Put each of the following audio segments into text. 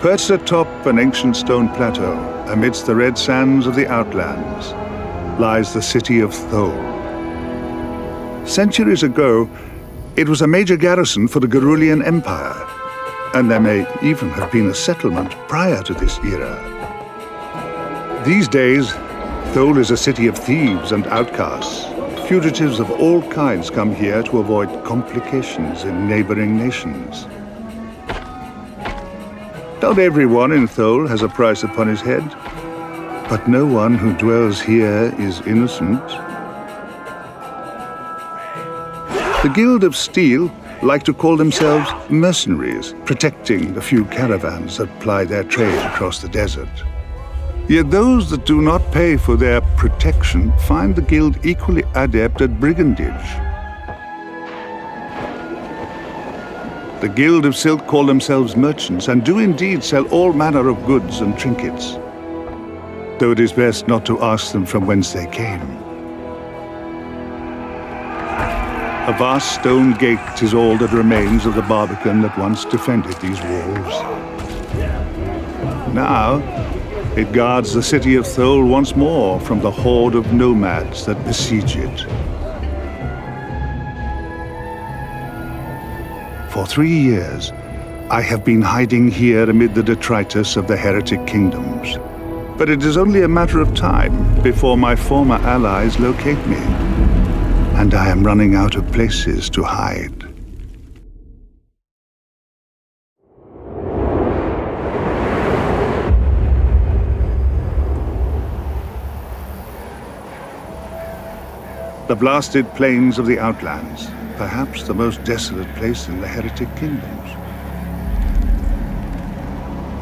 Perched atop an ancient stone plateau, amidst the red sands of the Outlands, lies the city of Thole. Centuries ago, it was a major garrison for the Gerulian Empire, and there may even have been a settlement prior to this era. These days, Thole is a city of thieves and outcasts. Fugitives of all kinds come here to avoid complications in neighboring nations. Not everyone in Thole has a price upon his head, but no one who dwells here is innocent. The Guild of Steel like to call themselves mercenaries, protecting the few caravans that ply their trade across the desert. Yet those that do not pay for their protection find the Guild equally adept at brigandage. The Guild of Silk call themselves merchants and do indeed sell all manner of goods and trinkets, though it is best not to ask them from whence they came. A vast stone gate is all that remains of the barbican that once defended these walls. Now, it guards the city of Thole once more from the horde of nomads that besiege it. For 3 years, I have been hiding here amid the detritus of the heretic kingdoms. But it is only a matter of time before my former allies locate me, and I am running out of places to hide. The blasted plains of the Outlands, perhaps the most desolate place in the heretic kingdoms.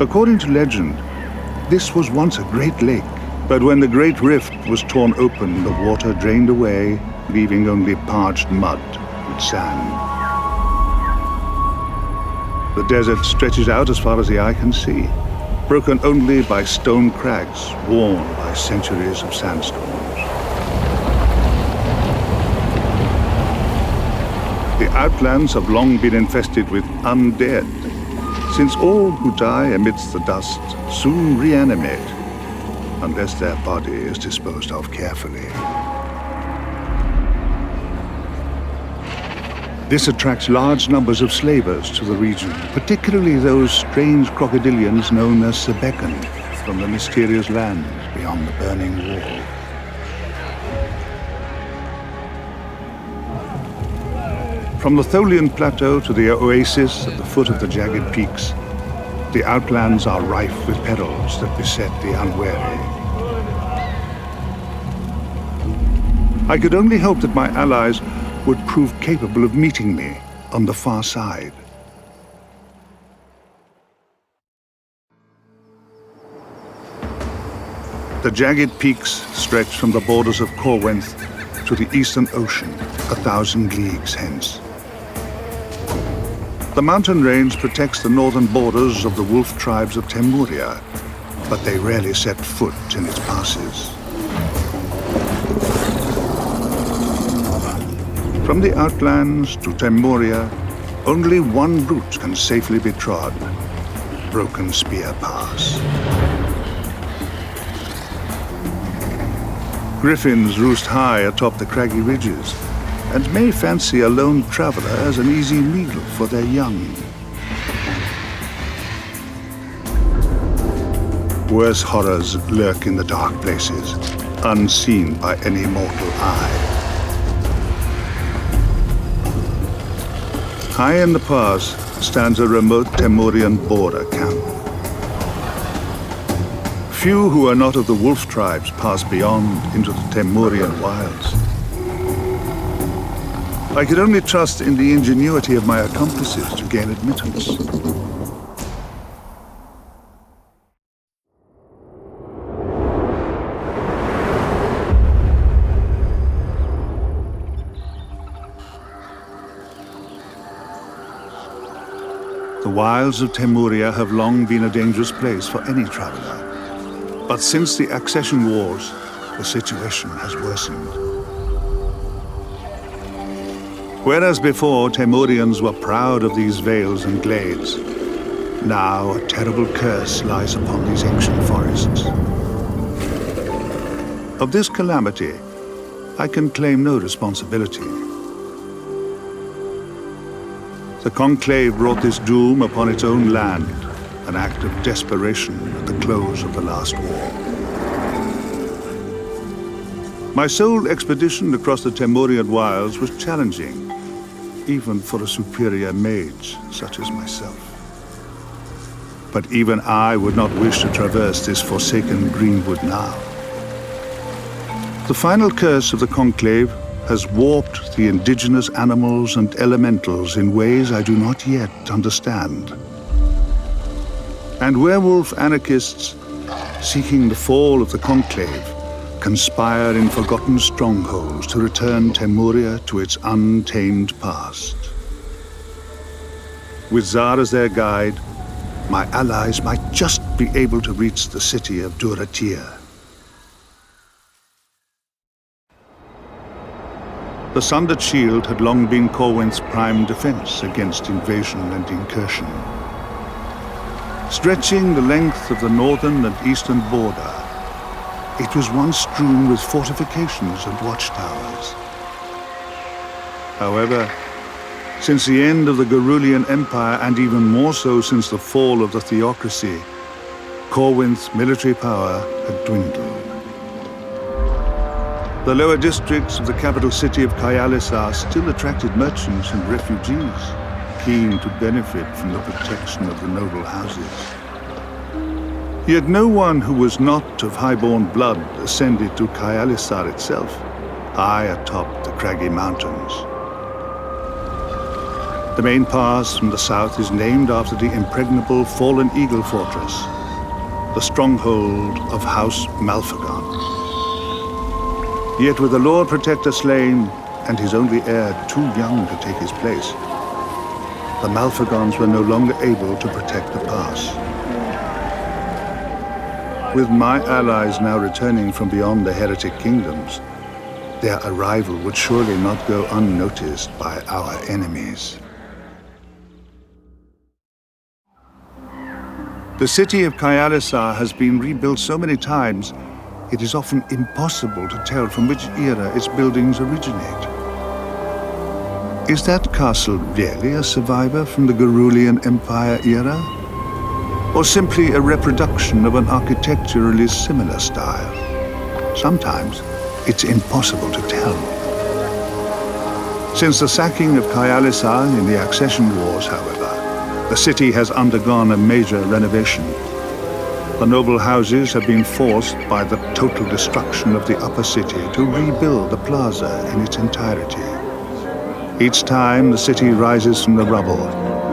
According to legend, this was once a great lake, but when the Great Rift was torn open, the water drained away, leaving only parched mud and sand. The desert stretches out as far as the eye can see, broken only by stone crags worn by centuries of sandstorms. The Outlands have long been infested with undead, since all who die amidst the dust soon reanimate, unless their body is disposed of carefully. This attracts large numbers of slavers to the region, particularly those strange crocodilians known as Sebekan, from the mysterious lands beyond the burning wall. From the Tholian plateau to the oasis at the foot of the Jagged Peaks, the Outlands are rife with perils that beset the unwary. I could only hope that my allies would prove capable of meeting me on the far side. The Jagged Peaks stretch from the borders of Corwenth to the Eastern Ocean, 1,000 leagues hence. The mountain range protects the northern borders of the wolf tribes of Taymuria, but they rarely set foot in its passes. From the Outlands to Taymuria, only one route can safely be trod: Broken Spear Pass. Griffins roost high atop the craggy ridges, and may fancy a lone traveler as an easy meal for their young. Worse horrors lurk in the dark places, unseen by any mortal eye. High in the pass stands a remote Taymurian border camp. Few who are not of the wolf tribes pass beyond into the Taymurian wilds. I could only trust in the ingenuity of my accomplices to gain admittance. The wilds of Taymuria have long been a dangerous place for any traveler. But since the accession wars, the situation has worsened. Whereas before Taymurians were proud of these vales and glades, Now a terrible curse lies upon these ancient forests. Of this calamity, I can claim no responsibility. The Conclave brought this doom upon its own land, an act of desperation at the close of the last war. My sole expedition across the Taymurian wilds was challenging, even for a superior mage such as myself. But even I would not wish to traverse this forsaken greenwood now. The final curse of the Conclave has warped the indigenous animals and elementals in ways I do not yet understand. And werewolf anarchists, seeking the fall of the Conclave, conspire in forgotten strongholds to return Taymuria to its untamed past. With Zar as their guide, my allies might just be able to reach the city of Duratir. The Sundered Shield had long been Corwin's prime defense against invasion and incursion. Stretching the length of the northern and eastern border, it was once strewn with fortifications and watchtowers. However, since the end of the Garulian Empire, and even more so since the fall of the theocracy, Corwin's military power had dwindled. The lower districts of the capital city of Kyallisar still attracted merchants and refugees, keen to benefit from the protection of the noble houses. Yet no one who was not of high-born blood ascended to Kyallisar itself, high atop the craggy mountains. The main pass from the south is named after the impregnable Fallen Eagle Fortress, the stronghold of House Malfagon. Yet with the Lord Protector slain, and his only heir too young to take his place, the Malfagons were no longer able to protect the pass. With my allies now returning from beyond the heretic kingdoms, their arrival would surely not go unnoticed by our enemies. The city of Kyallisar has been rebuilt so many times, it is often impossible to tell from which era its buildings originate. Is that castle really a survivor from the Garulian Empire era? Or simply a reproduction of an architecturally similar style? Sometimes it's impossible to tell. Since the sacking of Kyallisar in the Accession Wars, however, the city has undergone a major renovation. The noble houses have been forced by the total destruction of the upper city to rebuild the plaza in its entirety. Each time the city rises from the rubble,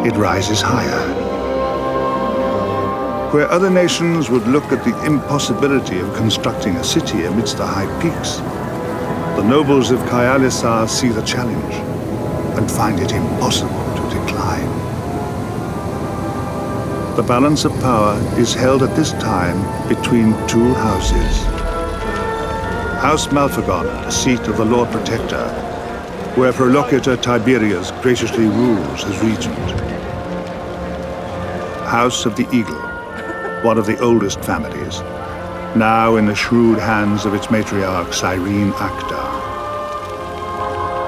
it rises higher. Where other nations would look at the impossibility of constructing a city amidst the high peaks, the nobles of Kyallisar see the challenge and find it impossible to decline. The balance of power is held at this time between two houses. House Malfagon, the seat of the Lord Protector, where Prolocutor Tiberius graciously rules as regent. House of the Eagle, one of the oldest families, now in the shrewd hands of its matriarch Cyrene Acta.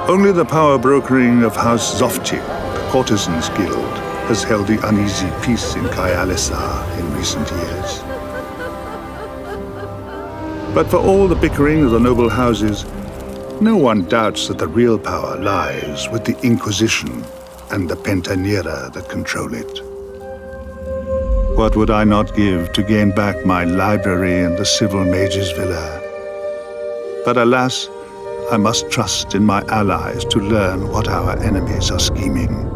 Only the power brokering of House Zoftig, the Courtesans Guild, has held the uneasy peace in Kyallisar in recent years. But for all the bickering of the noble houses, no one doubts that the real power lies with the Inquisition and the Pentanera that control it. What would I not give to gain back my library and the Civil Mage's Villa? But alas, I must trust in my allies to learn what our enemies are scheming.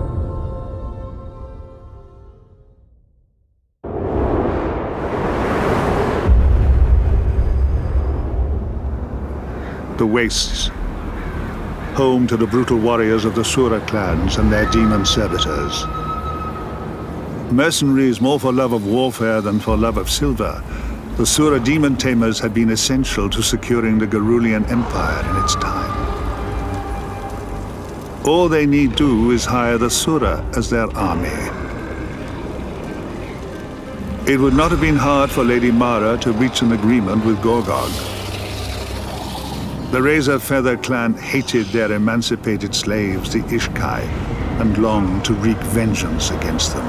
The Wastes, home to the brutal warriors of the Sura clans and their demon servitors. Mercenaries more for love of warfare than for love of silver, the Sura demon tamers had been essential to securing the Garulian Empire in its time. All they need do is hire the Sura as their army. It would not have been hard for Lady Mara to reach an agreement with Gorgog. The Razor Feather clan hated their emancipated slaves, the Ishkai, and longed to wreak vengeance against them.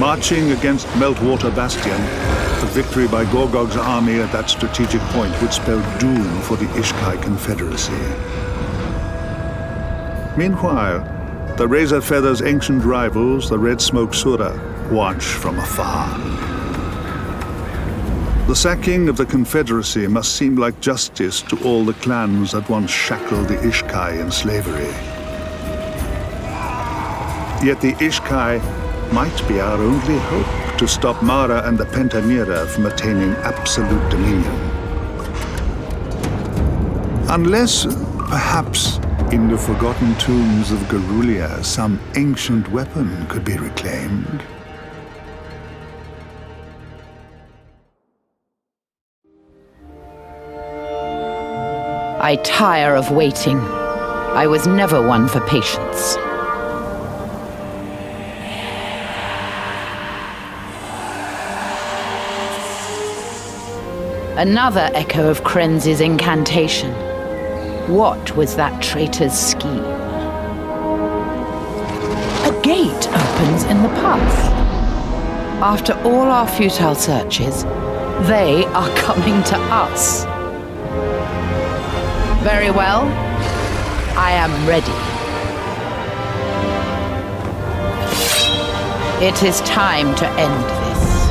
Marching against Meltwater Bastion, a victory by Gorgog's army at that strategic point would spell doom for the Ishkai Confederacy. Meanwhile, the Razor Feather's ancient rivals, the Red Smoke Sura, watch from afar. The sacking of the Confederacy must seem like justice to all the clans that once shackled the Ishkai in slavery. Yet the Ishkai might be our only hope to stop Mara and the Pentanira from attaining absolute dominion. Unless, perhaps, in the forgotten tombs of Garulia, some ancient weapon could be reclaimed. I tire of waiting. I was never one for patience. Another echo of Krenz's incantation. What was that traitor's scheme? A gate opens in the path. After all our futile searches, they are coming to us. Very well. I am ready. It is time to end this.